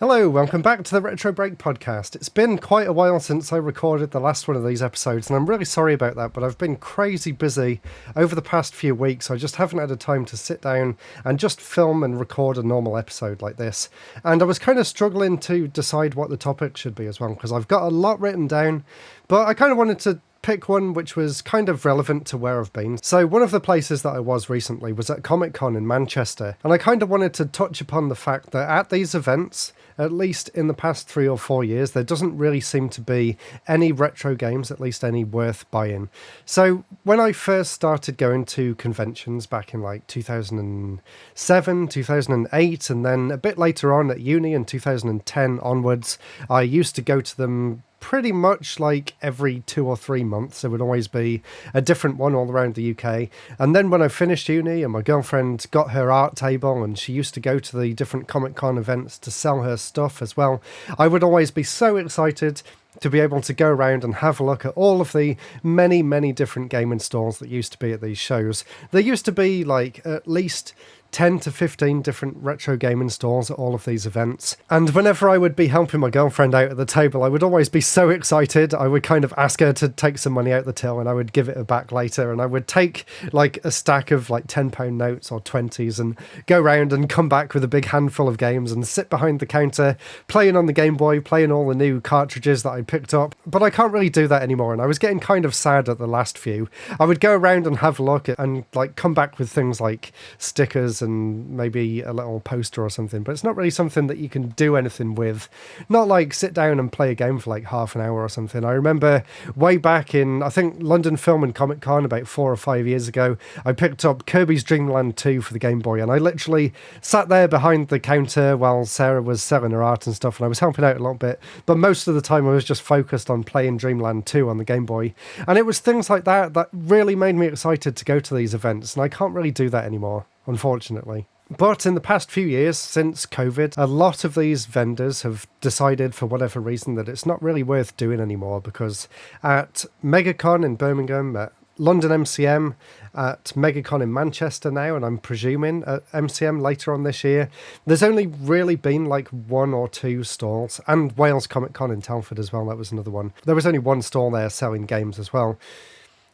Hello, welcome back to the RetroBreak Podcast. It's been quite a while since I recorded the last one of these episodes, and I'm really sorry about that, but I've been crazy busy over the past few weeks. I just haven't had the time to sit down and just film and record a normal episode like this. And I was kind of struggling to decide what the topic should be as well, because I've got a lot written down, but I kind of wanted to pick one which was kind of relevant to where I've been. So one of the places that I was recently was at Comic-Con in Manchester, and I kind of wanted to touch upon the fact that at these events, at least in the past 3 or 4 years, there doesn't really seem to be any retro games, at least any worth buying. So when I first started going to conventions back in like 2007, 2008, and then a bit later on at uni in 2010 onwards, I used to go to them pretty much like every 2 or 3 months. There would always be a different one all around the UK. And then when I finished uni and my girlfriend got her art table and she used to go to the different Comic-Con events to sell her stuff as well, I would always be so excited to be able to go around and have a look at all of the many different gaming stalls that used to be at these shows. There used to be like at least 10 to 15 different retro gaming stores at all of these events. And whenever I would be helping my girlfriend out at the table, I would always be so excited. I would kind of ask her to take some money out the till and I would give it her back later. And I would take like a stack of like £10 notes or 20s and go around and come back with a big handful of games and sit behind the counter playing on the Game Boy, playing all the new cartridges that I picked up. But I can't really do that anymore. And I was getting kind of sad at the last few. I would go around and have a look and like come back with things like stickers and maybe a little poster or something, but it's not really something that you can do anything with. Not like sit down and play a game for like half an hour or something. I remember way back in, I think, London Film and Comic Con about 4 or 5 years ago, I picked up Kirby's Dream Land 2 for the Game Boy, and I literally sat there behind the counter while Sarah was selling her art and stuff, and I was helping out a little bit, but most of the time I was just focused on playing Dreamland 2 on the Game Boy. And it was things like that that really made me excited to go to these events, and I can't really do that anymore, unfortunately. But in the past few years, since COVID, a lot of these vendors have decided for whatever reason that it's not really worth doing anymore, because at MegaCon in Birmingham, at London MCM, at MegaCon in Manchester now, and I'm presuming at MCM later on this year, there's only really been like 1 or 2 stalls, and Wales Comic Con in Telford as well, that was another one. There was only 1 stall there selling games as well.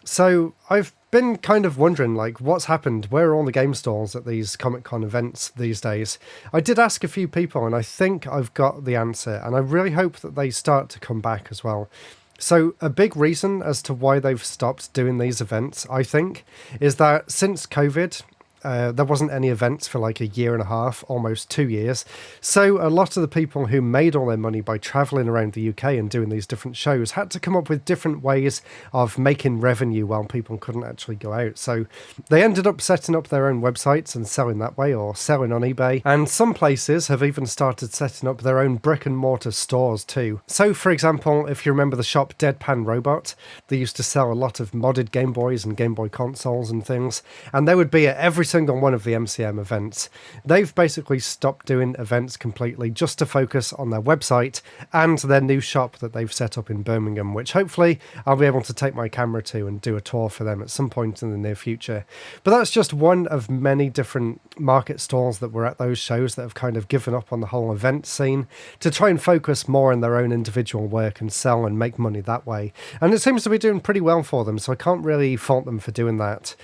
So I've been kind of wondering, like, what's happened? Where are all the game stalls at these Comic-Con events these days? I did ask a few people, and I think I've got the answer, and I really hope that they start to come back as well. So a big reason as to why they've stopped doing these events, I think, is that since COVID, there wasn't any events for like 1.5 years, almost 2 years. So a lot of the people who made all their money by traveling around the UK and doing these different shows had to come up with different ways of making revenue while people couldn't actually go out. So they ended up setting up their own websites and selling that way, or selling on eBay. And some places have even started setting up their own brick and mortar stores too. So for example, if you remember the shop Deadpan Robot, they used to sell a lot of modded Game Boys and Game Boy consoles and things. And they would be at every single one of the MCM events. They've basically stopped doing events completely just to focus on their website and their new shop that they've set up in Birmingham, which hopefully I'll be able to take my camera to and do a tour for them at some point in the near future. But that's just one of many different market stalls that were at those shows that have kind of given up on the whole event scene to try and focus more on their own individual work and sell and make money that way. And it seems to be doing pretty well for them, so I can't really fault them for doing that.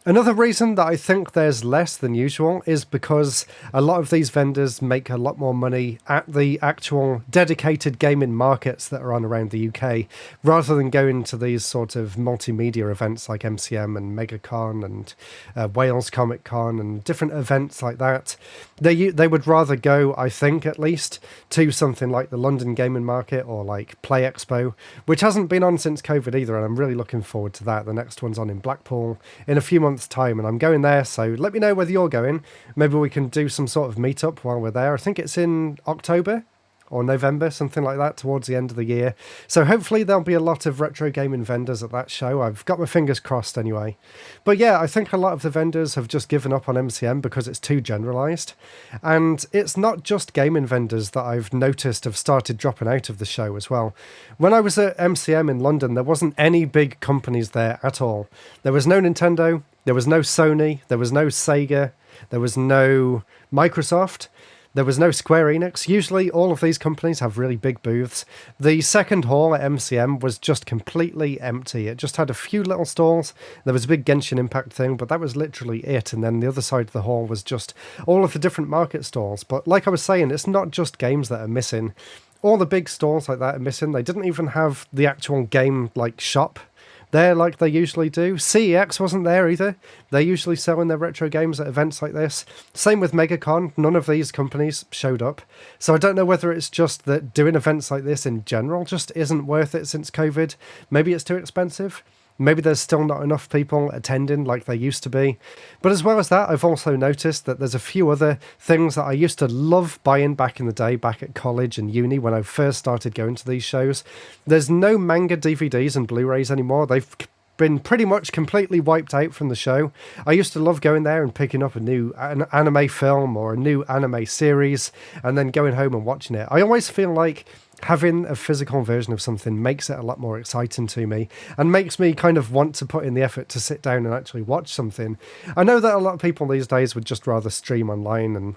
Another reason that I think there's less than usual is because a lot of these vendors make a lot more money at the actual dedicated gaming markets that are on around the UK, rather than going to these sort of multimedia events like MCM and MegaCon and Wales Comic Con and different events like that. They would rather go, I think at least, to something like the London Gaming Market or like Play Expo, which hasn't been on since COVID either, and I'm really looking forward to that. The next one's on in Blackpool in a few months time, and I'm going there, so let me know whether you're going. Maybe we can do some sort of meetup while we're there. I think it's in October or November, something like that, towards the end of the year. So hopefully there'll be a lot of retro gaming vendors at that show. I've got my fingers crossed anyway. But yeah, I think a lot of the vendors have just given up on MCM because it's too generalised. And it's not just gaming vendors that I've noticed have started dropping out of the show as well. When I was at MCM in London, there wasn't any big companies there at all. There was no Nintendo, there was no Sony, there was no Sega, there was no Microsoft. There was no Square Enix. Usually all of these companies have really big booths. The second hall at MCM was just completely empty. It just had a few little stalls. There was a big Genshin Impact thing, but that was literally it. And then the other side of the hall was just all of the different market stalls. But like I was saying, it's not just games that are missing. All the big stalls like that are missing. They didn't even have the actual game shop there like they usually do. CEX wasn't there either. They're usually selling their retro games at events like this. Same with MegaCon. None of these companies showed up. So I don't know whether it's just that doing events like this in general just isn't worth it since COVID. Maybe it's too expensive. Maybe there's still not enough people attending like there used to be. But as well as that, I've also noticed that there's a few other things that I used to love buying back in the day, back at college and uni when I first started going to these shows. There's no manga DVDs and Blu-rays anymore. They've been pretty much completely wiped out from the show. I used to love going there and picking up a new anime film or a new anime series and then going home and watching it. I always feel like having a physical version of something makes it a lot more exciting to me and makes me kind of want to put in the effort to sit down and actually watch something. I know that a lot of people these days would just rather stream online, and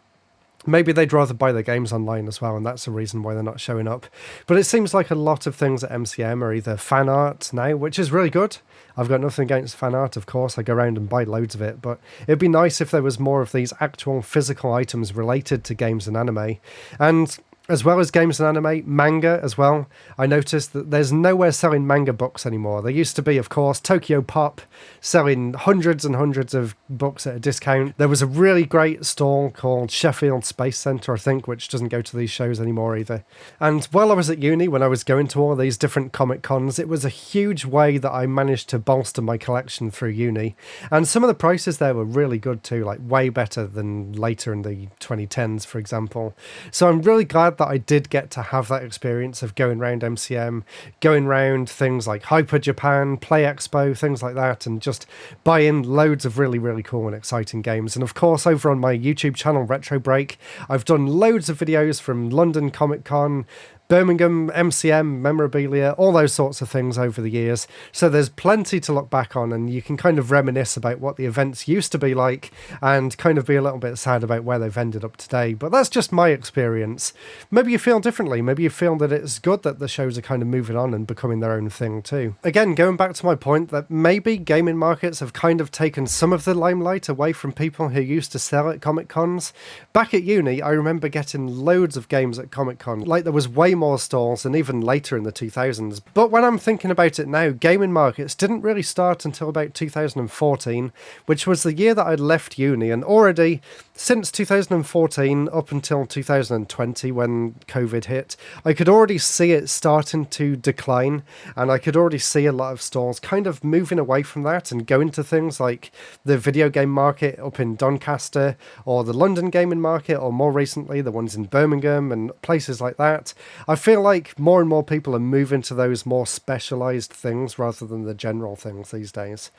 maybe they'd rather buy their games online as well, and that's the reason why they're not showing up. But it seems like a lot of things at MCM are either fan art now, which is really good. I've got nothing against fan art, of course. I go around and buy loads of it, but it'd be nice if there was more of these actual physical items related to games and anime. And as well as games and anime, manga as well. I noticed that there's nowhere selling manga books anymore. There used to be, of course, Tokyo Pop selling hundreds and hundreds of books at a discount. There was a really great stall called Sheffield Space Centre, I think, which doesn't go to these shows anymore either. And while I was at uni, when I was going to all these different Comic Cons, it was a huge way that I managed to bolster my collection through uni. And some of the prices there were really good too, like way better than later in the 2010s, for example. So I'm really glad that I did get to have that experience of going around MCM, going around things like Hyper Japan, Play Expo, things like that, and just buying loads of really, really cool and exciting games. And of course, over on my YouTube channel, RetroBreak, I've done loads of videos from London Comic Con, Birmingham, MCM, memorabilia, all those sorts of things over the years. So there's plenty to look back on, and you can kind of reminisce about what the events used to be like and kind of be a little bit sad about where they've ended up today. But that's just my experience. Maybe you feel differently. Maybe you feel that it's good that the shows are kind of moving on and becoming their own thing too. Again, going back to my point that maybe gaming markets have kind of taken some of the limelight away from people who used to sell at Comic Cons. Back at uni, I remember getting loads of games at Comic Con. Like there was way more stalls and even later in the 2000s. But when I'm thinking about it now, gaming markets didn't really start until about 2014, which was the year that I'd left uni, and already since 2014 up until 2020 when COVID hit, I could already see it starting to decline, and I could already see a lot of stalls kind of moving away from that and going to things like the video game market up in Doncaster or the London gaming market, or more recently the ones in Birmingham and places like that. I feel like more and more people are moving to those more specialised things rather than the general things these days.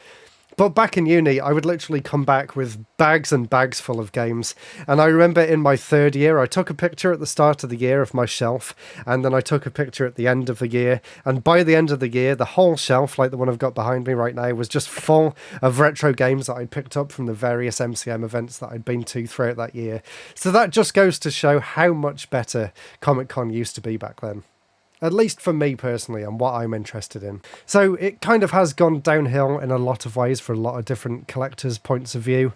But back in uni, I would literally come back with bags and bags full of games. And I remember in my third year, I took a picture at the start of the year of my shelf, and then I took a picture at the end of the year. And by the end of the year, the whole shelf, like the one I've got behind me right now, was just full of retro games that I'd picked up from the various MCM events that I'd been to throughout that year. So that just goes to show how much better Comic Con used to be back then. At least for me personally, and what I'm interested in. So it kind of has gone downhill in a lot of ways for a lot of different collectors' points of view.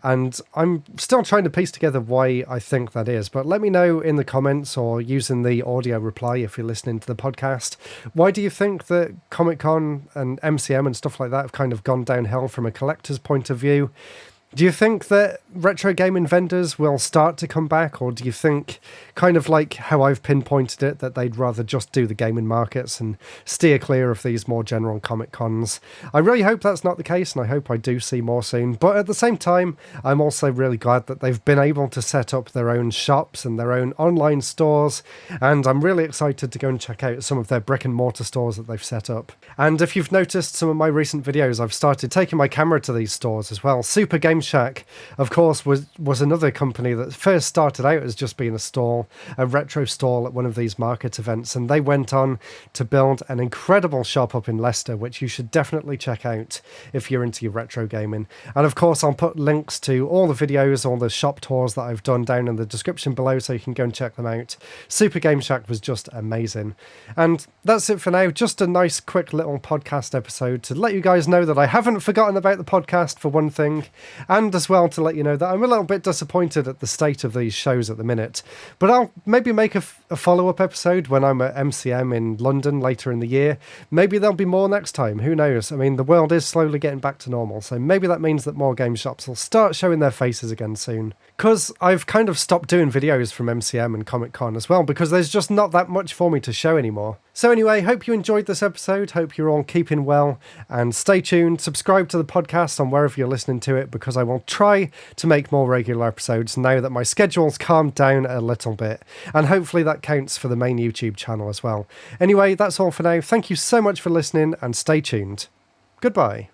And I'm still trying to piece together why I think that is. But let me know in the comments or using the audio reply if you're listening to the podcast. Why do you think that Comic-Con and MCM and stuff like that have kind of gone downhill from a collector's point of view? Do you think that retro gaming vendors will start to come back, or do you think, kind of like how I've pinpointed it, that they'd rather just do the gaming markets and steer clear of these more general Comic Cons? I really hope that's not the case, and I hope I do see more soon. But at the same time, I'm also really glad that they've been able to set up their own shops and their own online stores, and I'm really excited to go and check out some of their brick and mortar stores that they've set up. And if you've noticed some of my recent videos, I've started taking my camera to these stores as well. Super Game Shack, of course, was another company that first started out as just being a retro stall at one of these market events, and they went on to build an incredible shop up in Leicester, which you should definitely check out if you're into your retro gaming. And of course, I'll put links to all the videos, all the shop tours that I've done down in the description below, so you can go and check them out. Super Game Shack was just amazing. And that's it for now. Just a nice, quick little podcast episode to let you guys know that I haven't forgotten about the podcast, for one thing, and as well to let you know that I'm a little bit disappointed at the state of these shows at the minute. But I'll maybe make a follow-up episode when I'm at MCM in London later in the year. Maybe there'll be more next time. Who knows? I mean, the world is slowly getting back to normal, so maybe that means that more game shops will start showing their faces again soon. Because I've kind of stopped doing videos from MCM and Comic-Con as well, because there's just not that much for me to show anymore. So anyway, hope you enjoyed this episode, hope you're all keeping well, and stay tuned, subscribe to the podcast on wherever you're listening to it, because I will try to make more regular episodes now that my schedule's calmed down a little bit, and hopefully that counts for the main YouTube channel as well. Anyway, that's all for now. Thank you so much for listening, and stay tuned. Goodbye.